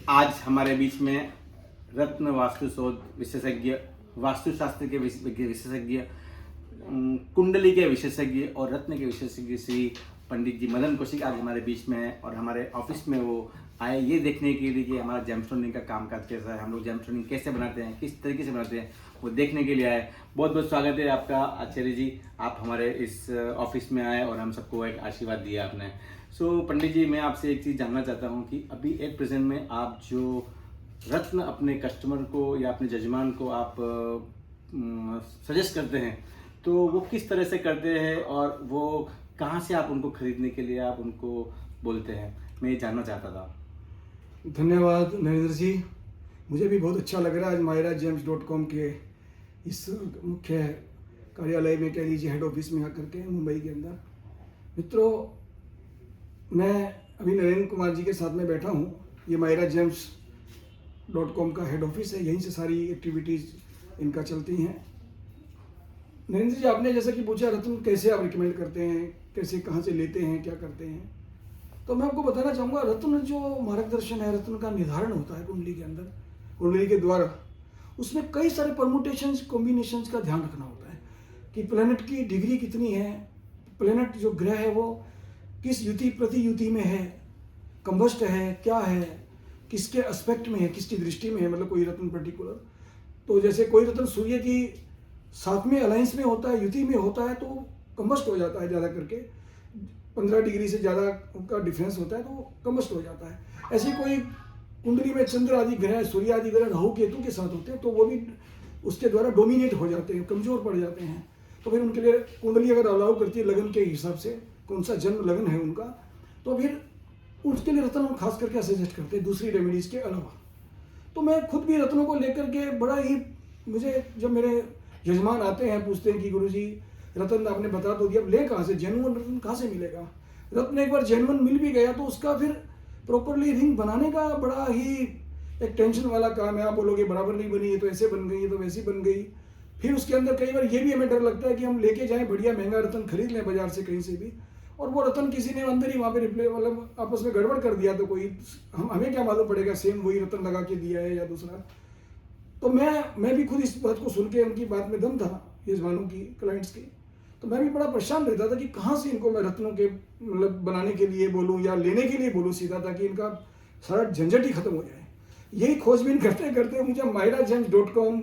आज हमारे बीच में रत्न वास्तु शोध विशेषज्ञ, वास्तुशास्त्र के विशेषज्ञ, कुंडली के विशेषज्ञ और रत्न के विशेषज्ञ श्री पंडित जी मदन कौशिक आज हमारे बीच में हैं और हमारे ऑफिस में वो आए ये देखने के लिए कि हमारा जेमस्टोनिंग का कामकाज कैसा है, हम लोग जेमस्टोनिंग कैसे बनाते हैं, किस तरीके से बनाते हैं, वो देखने के लिए आए। बहुत बहुत स्वागत है आपका आचार्य जी, आप हमारे इस ऑफिस में आए और हम सबको एक आशीर्वाद दिया आपने। पंडित जी, मैं आपसे एक चीज़ जानना चाहता हूँ कि अभी एक प्रेजेंट में आप जो रत्न अपने कस्टमर को या अपने जजमान को आप सजेस्ट करते हैं, तो वो किस तरह से करते हैं और वो कहाँ से आप उनको खरीदने के लिए आप उनको बोलते हैं, मैं ये जानना चाहता था। धन्यवाद नरेंद्र जी, मुझे भी बहुत अच्छा लग रहा है आज myragems.com के इस मुख्य कार्यालय में, कह लीजिए हेड ऑफिस में आकर के मुंबई के अंदर। मित्रों, मैं अभी नरेंद्र कुमार जी के साथ में बैठा हूँ। ये myragems.com का हेड ऑफिस है, यहीं से सारी एक्टिविटीज़ इनका चलती हैं। नरेंद्र जी, आपने जैसा कि पूछा रत्न कैसे आप रिकमेंड करते हैं, कैसे कहाँ से लेते हैं, क्या करते हैं, तो मैं आपको बताना चाहूँगा रत्न जो मार्गदर्शन है, रत्न का निर्धारण होता है कुंडली के अंदर, कुंडली के द्वारा, उसमें कई सारे परमुटेशंस कॉम्बिनेशंस का ध्यान रखना होता है कि प्लेनेट की डिग्री कितनी है, प्लेनेट जो ग्रह है वो किस युति प्रति युति में है, कंबस्ट है, क्या है, किसके एस्पेक्ट में है, किसकी दृष्टि में है, मतलब कोई रत्न पर्टिकुलर। तो जैसे कोई रत्न सूर्य की सातवें अलायंस में होता है, युति में होता है, तो कंबस्ट हो जाता है, ज़्यादा करके 15 डिग्री से ज़्यादा का डिफरेंस होता है तो कंबस्ट हो जाता है। ऐसी कोई कुंडली में चंद्र आदि ग्रह, सूर्य आदि ग्रह राहु केतु के साथ होते हैं तो वो भी उसके द्वारा डोमिनेट हो जाते हैं, कमज़ोर पड़ जाते हैं। तो फिर उनके लिए कुंडली अगर अलाउ करती है लगन के हिसाब से, कौन सा जन्म लगन है उनका, तो फिर उसके लिए रत्न हम खास करके सजेस्ट करते हैं दूसरी रेमेडीज़ के अलावा। तो मैं खुद भी रत्नों को लेकर के बड़ा ही, मुझे जब मेरे यजमान आते हैं पूछते हैं कि गुरुजी रत्न आपने बता तो दिया, अब ले कहाँ से, जेन्युइन रत्न कहाँ से मिलेगा। रत्न एक बार जेन्युइन मिल भी गया तो उसका फिर प्रॉपरली रिंग बनाने का बड़ा ही एक टेंशन वाला काम है। आप बोलोगे बराबर नहीं बनी, ये तो ऐसे बन गई, ये तो वैसी बन गई। फिर उसके अंदर कई बार ये भी हमें डर लगता है कि हम लेके जाएं बढ़िया महंगा रत्न खरीद लें बाजार से कहीं से भी, और वो रत्न किसी ने अंदर ही वहाँ पे रिप्ले मतलब आपस में गड़बड़ कर दिया तो कोई हमें क्या मालूम पड़ेगा सेम वही रत्न लगा के दिया है या दूसरा। तो मैं भी खुद इस बात को सुन के, उनकी बात में दम था यजमानों की, क्लाइंट्स की, तो मैं भी बड़ा परेशान रहता था कि कहाँ से इनको मैं रत्नों के मतलब बनाने के लिए बोलूँ या लेने के लिए बोलूँ सीधा, ताकि इनका सारा झंझट ही खत्म हो जाए। यही खोजबीन करते करते मुझे myragems.com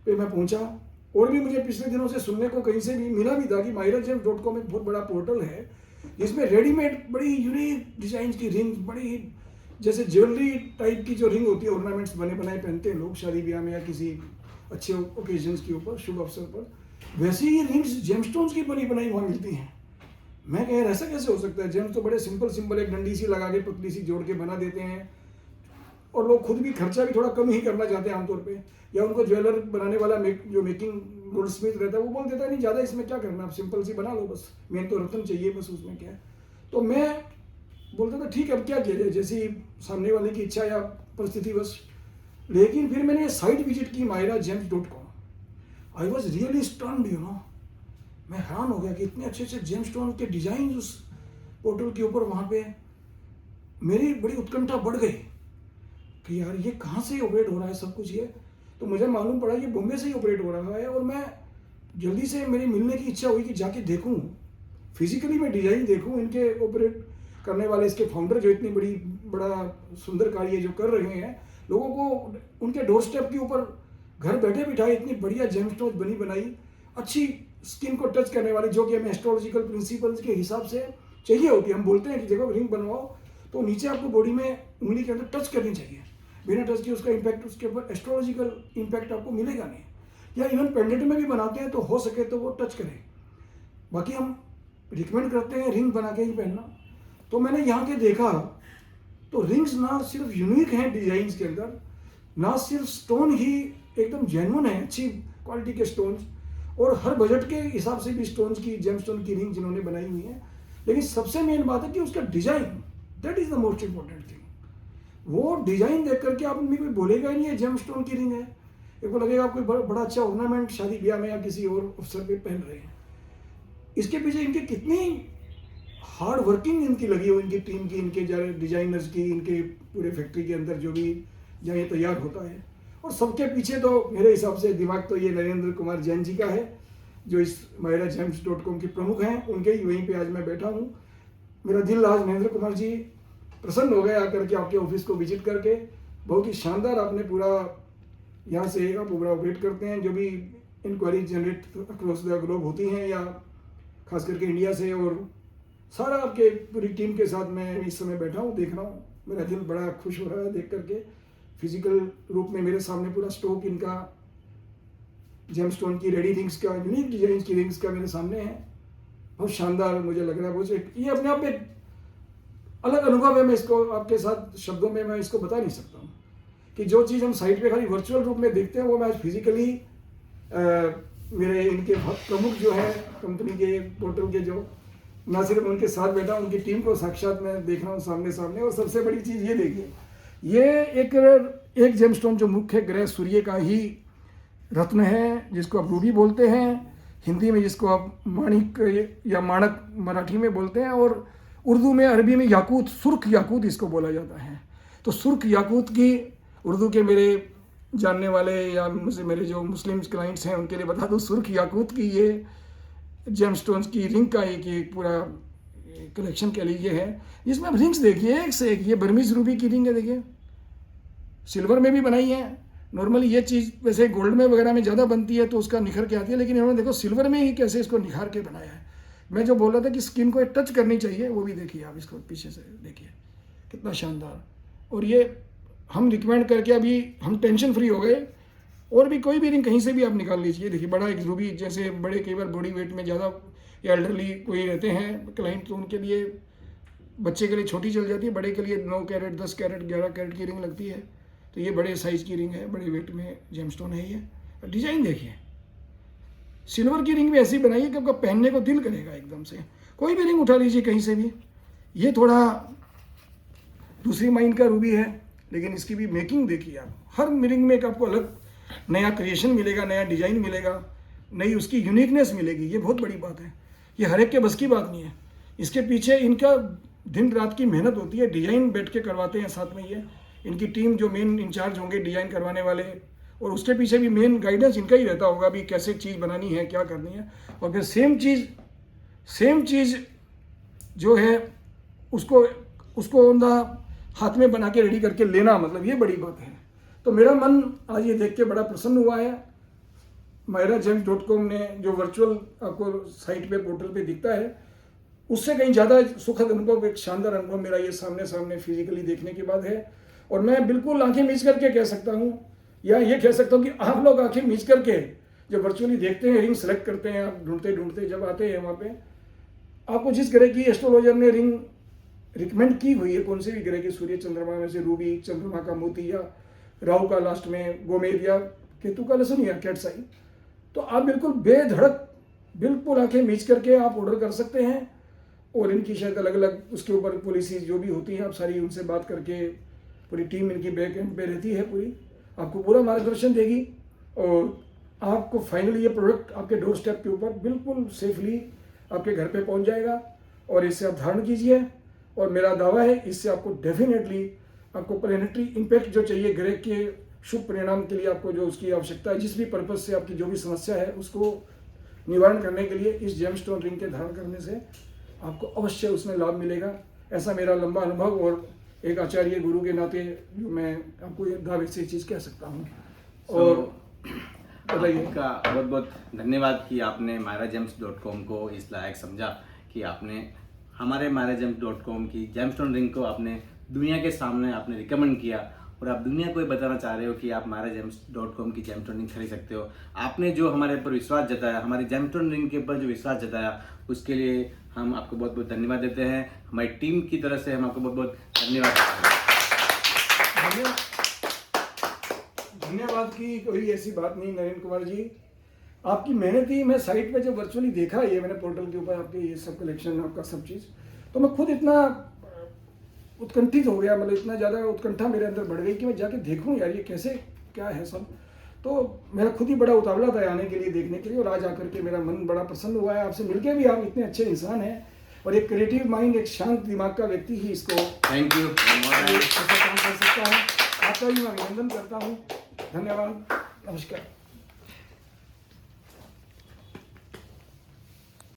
पे मैं पहुँचा, और भी मुझे पिछले दिनों से सुनने को कहीं से भी मिला भी था कि myragems.com एक बहुत बड़ा पोर्टल है जिसमें रेडीमेड बड़ी यूनिक डिजाइन की रिंग, बड़ी जैसे ज्वेलरी टाइप की जो रिंग होती है, ऑर्नामेंट्स बने बनाए पहनते हैं लोग शादी ब्याह में या किसी अच्छे ओकेजन्स के ऊपर, शुभ अवसर पर, वैसी ही रिंग्स जेमस्टोन्स की बनी बनाई वहाँ मिलती हैं। मैं कह रहा ऐसा कैसे हो सकता है, जेम्स तो बड़े सिंपल एक डंडी सी लगा के पतली सी जोड़ के बना देते हैं, और लोग खुद भी खर्चा भी थोड़ा कम ही करना चाहते हैं आमतौर पे, या उनको ज्वेलर बनाने वाला जो मेकिंग गोल्ड स्मिथ रहता है वो बोल देता है नहीं ज़्यादा इसमें क्या करना, आप सिंपल सी बना लो बस, मेन तो रत्न चाहिए बस, उसमें क्या है। तो मैं बोलता था ठीक है अब क्या किया जाए, जैसी सामने वाले की इच्छा या परिस्थिति बस। लेकिन फिर मैंने साइट विजिट की myragems.com, I was really stunned, you know, मैं हैरान हो गया कि इतने अच्छे अच्छे जेमस्टोन के डिजाइन उस पोर्टल के ऊपर, वहाँ पे मेरी बड़ी उत्कंठा बढ़ गई कि यार ये कहाँ से ऑपरेट हो रहा है सब कुछ ये। तो मुझे मालूम पड़ा ये बॉम्बे से ही ऑपरेट हो रहा है, और मैं जल्दी से मेरी मिलने की इच्छा हुई कि जाके देखूँ, फिजिकली मैं डिजाइन देखूँ, इनके ऑपरेट करने वाले इसके फाउंडर जो इतनी बड़ा सुंदर कार्य जो कर रहे हैं, लोगों को उनके डोर स्टेप के ऊपर घर बैठे बिठाए इतनी बढ़िया जेमस्टोन्स बनी बनाई, अच्छी स्किन को टच करने वाली, जो कि हमें एस्ट्रोलॉजिकल प्रिंसिपल्स के हिसाब से चाहिए होती है। हम बोलते हैं कि जब रिंग बनवाओ तो नीचे आपको बॉडी में उंगली के अंदर टच करनी चाहिए, बिना टच के उसका इम्पैक्ट, उसके ऊपर एस्ट्रोलॉजिकल इम्पैक्ट आपको मिलेगा नहीं। या इवन पेंडेंट में भी बनाते हैं तो हो सके तो वो टच करें, बाकी हम रिकमेंड करते हैं रिंग बना के ही पहनना। तो मैंने यहाँ के देखा तो रिंग्स ना सिर्फ यूनिक हैं डिजाइन के अंदर, ना सिर्फ स्टोन ही एकदम जेन्युइन है, अच्छी क्वालिटी के स्टोन्स, और हर बजट के हिसाब से भी स्टोन्स की, जेमस्टोन की रिंग जिन्होंने बनाई हुई है। लेकिन सबसे मेन बात है कि उसका design, that is the most important thing. वो डिजाइन देख करके आप में कोई बोलेगा ही नहीं है जेमस्टोन की रिंग है, एक को लगेगा आप कोई बड़ा अच्छा ऑर्नामेंट शादी ब्याह में या किसी और अवसर पे पहन रहे हैं। इसके पीछे इनके कितनी हार्ड वर्किंग इनकी लगी हुई, इनकी टीम की, इनके डिजाइनर्स की, इनके पूरे फैक्ट्री के अंदर जो भी जहाँ ये तैयार होता है। और सबके पीछे तो मेरे हिसाब से दिमाग तो ये नरेंद्र कुमार जैन जी का है, जो इस myragems.com के प्रमुख हैं। उनके ही वहीं पे आज मैं बैठा हूँ। मेरा दिल आज नरेंद्र कुमार जी प्रसन्न हो गया आकर के आपके ऑफिस को विजिट करके। बहुत ही शानदार आपने पूरा यहाँ से आप पूरा ऑपरेट करते हैं। जो भी inquiry generate across the globe होती हैं या खास करके इंडिया से, और सारा आपके पूरी टीम के साथ मैं इस समय बैठा हूँ, देख रहा हूँ। मेरा दिल बड़ा खुश हो रहा है देख करके। फिजिकल रूप में मेरे सामने पूरा स्टॉक इनका जेमस्टोन की रेडी रिंग्स का, यूनिक डिजाइन की रिंग्स का मेरे सामने है। बहुत शानदार मुझे लग रहा है। बहुत ये अपने आप में अलग अनुभव है। मैं इसको आपके साथ शब्दों में मैं इसको बता नहीं सकता हूँ कि जो चीज़ हम साइट पे खाली वर्चुअल रूप में देखते हैं वो मैं आज फिजिकली मेरे इनके प्रमुख जो है कंपनी के पोर्टल के, जो ना सिर्फ उनके साथ बैठा उनकी टीम को साक्षात मैं देख रहा हूँ सामने सामने। और सबसे बड़ी चीज़ ये देखिए, ये एक जेमस्टोन जो मुख्य ग्रह सूर्य का ही रत्न है, जिसको आप रूबी बोलते हैं हिंदी में, जिसको आप माणिक या माणक मराठी में बोलते हैं, और उर्दू में अरबी में याकूत, सुर्ख याकूत इसको बोला जाता है। तो सुर्ख याकूत की उर्दू के मेरे जानने वाले या मुझे मेरे जो मुस्लिम क्लाइंट्स हैं उनके लिए बता दूं, सुर्ख याकूत की ये जेमस्टोन्स की रिंग का एक पूरा कलेक्शन कह लीजिए है, जिसमें आप रिंग्स देखिए एक से एक। ये बर्मीज रूबी की रिंग है, देखिए सिल्वर में भी बनाई है। नॉर्मली ये चीज़ वैसे गोल्ड में वगैरह में ज़्यादा बनती है तो उसका निखर के आती है, लेकिन इन्होंने देखो सिल्वर में ही कैसे इसको निखार के बनाया है। मैं जो बोल रहा था कि स्किन को टच करनी चाहिए, वो भी देखिए आप, इसको पीछे से देखिए कितना शानदार। और ये हम रिकमेंड करके अभी हम टेंशन फ्री हो गए। और भी कोई भी रिंग कहीं से भी आप निकाल लीजिए, देखिए बड़ा एक रूबी, जैसे बड़े कई बार बॉडी वेट में ज़्यादा या एल्डरली कोई रहते हैं क्लाइंट, तो उनके लिए बच्चे के लिए छोटी चल जाती है, बड़े के लिए 9 कैरेट 10 कैरेट 11 कैरेट की रिंग लगती है। तो ये बड़े साइज़ की रिंग है, बड़े वेट में जेमस्टोन है ये। डिज़ाइन देखिए, सिल्वर की रिंग भी ऐसी बनाई है कि आपका पहनने को दिल करेगा एकदम से। कोई भी रिंग उठा लीजिए कहीं से भी। ये थोड़ा दूसरी माइन का रूबी है, लेकिन इसकी भी मेकिंग देखिए आप। हर रिंग में एक आपको अलग नया क्रिएशन मिलेगा, नया डिज़ाइन मिलेगा, नई उसकी यूनिकनेस मिलेगी। ये बहुत बड़ी बात है, ये हर एक के बस की बात नहीं है। इसके पीछे इनका दिन रात की मेहनत होती है। डिज़ाइन बैठ के करवाते हैं साथ में, ये इनकी टीम जो मेन इंचार्ज होंगे डिज़ाइन करवाने वाले, और उसके पीछे भी मेन गाइडेंस इनका ही रहता होगा भी कैसे चीज़ बनानी है, क्या करनी है। और फिर सेम चीज़ जो है उसको हाथ में बना के रेडी करके लेना, मतलब ये बड़ी बात है। तो मेरा मन आज ये देख के बड़ा प्रसन्न हुआ है। myragems.com ने जो वर्चुअल आपको साइट पे पोर्टल पे दिखता है, उससे कहीं ज़्यादा सुखद अनुभव, एक शानदार अनुभव मेरा ये सामने सामने फिजिकली देखने के बाद है। और मैं बिल्कुल आंखें मीच करके कह सकता हूँ, या ये कह सकता हूँ कि आप लोग आंखें मीच करके जब वर्चुअली देखते हैं, रिंग सेलेक्ट करते हैं, आप ढूंढते जब आते हैं वहाँ पे, आपको जिस ग्रह की एस्ट्रोलॉजर ने रिंग रिकमेंड की हुई है, कौन से भी ग्रह के, सूर्य चंद्रमा में से रूबी, चंद्रमा का मोती, या राहु का लास्ट में गोमेद, या केतु का लसन, या कैट्स आई, तो आप बिल्कुल बेधड़क बिल्कुल आंखें मीच करके आप ऑर्डर कर सकते हैं। और इनकी शायद अलग अलग उसके ऊपर पॉलिसीज जो भी होती हैं, आप सारी उनसे बात करके, पूरी टीम इनकी बैक एंड पे रहती है, पूरी आपको पूरा मार्गदर्शन देगी। और आपको फाइनली ये प्रोडक्ट आपके डोर स्टेप के ऊपर बिल्कुल सेफली आपके घर पे पहुंच जाएगा। और इससे आप धारण कीजिए, और मेरा दावा है इससे आपको डेफिनेटली आपको प्लैनेटरी इम्पैक्ट जो चाहिए, ग्रह के शुभ परिणाम के लिए आपको जो उसकी आवश्यकता है, जिस भी पर्पज से आपकी जो भी समस्या है उसको निवारण करने के लिए इस जेमस्टोन रिंग के धारण करने से आपको अवश्य उसमें लाभ मिलेगा। ऐसा मेरा लंबा अनुभव, और एक आचार्य गुरु के नाते जो मैं आपको ये दावे से चीज़ कह सकता हूँ। और बताइए। आपका बहुत बहुत धन्यवाद कि आपने myragems.com को इस लायक समझा कि आपने हमारे myragems.com की जेमस्टोन रिंग को आपने दुनिया के सामने आपने रिकमेंड किया, और आप दुनिया को ये बताना चाह रहे हो कि आप myragems.com की जेमस्टोन रिंग खरीद सकते हो। आपने जो हमारे ऊपर विश्वास जताया, हमारी जेमस्टोन रिंग के ऊपर जो विश्वास जताया, उसके लिए हम आपको बहुत बहुत धन्यवाद देते हैं। हमारी टीम की तरफ से हम आपको बहुत बहुत धन्यवाद देते हैं। धन्यवाद की कोई ऐसी बात नहीं नरेंद्र कुमार जी, आपकी मेहनत ही। मैं साइट पे जब वर्चुअली देखा ये मैंने पोर्टल के ऊपर आपके ये सब कलेक्शन, आपका सब चीज़, तो मैं खुद इतना उत्कंठित हो गया, मतलब इतना ज़्यादा उत्कंठा मेरे अंदर बढ़ गई कि मैं जाके देखूँ यार ये कैसे क्या है सब। तो मेरा खुद ही बड़ा उतावला था आने के लिए, देखने के लिए, और आज आकर के मेरा मन बड़ा प्रसन्न हुआ है। आपसे मिलके भी, आप इतने अच्छे इंसान हैं, और एक क्रिएटिव माइंड, एक शांत दिमाग का व्यक्ति ही इसको थैंक यू ऐसा काम कर सकता है। आपका भी मैं अभिनंदन करता हूँ। धन्यवाद, नमस्कार।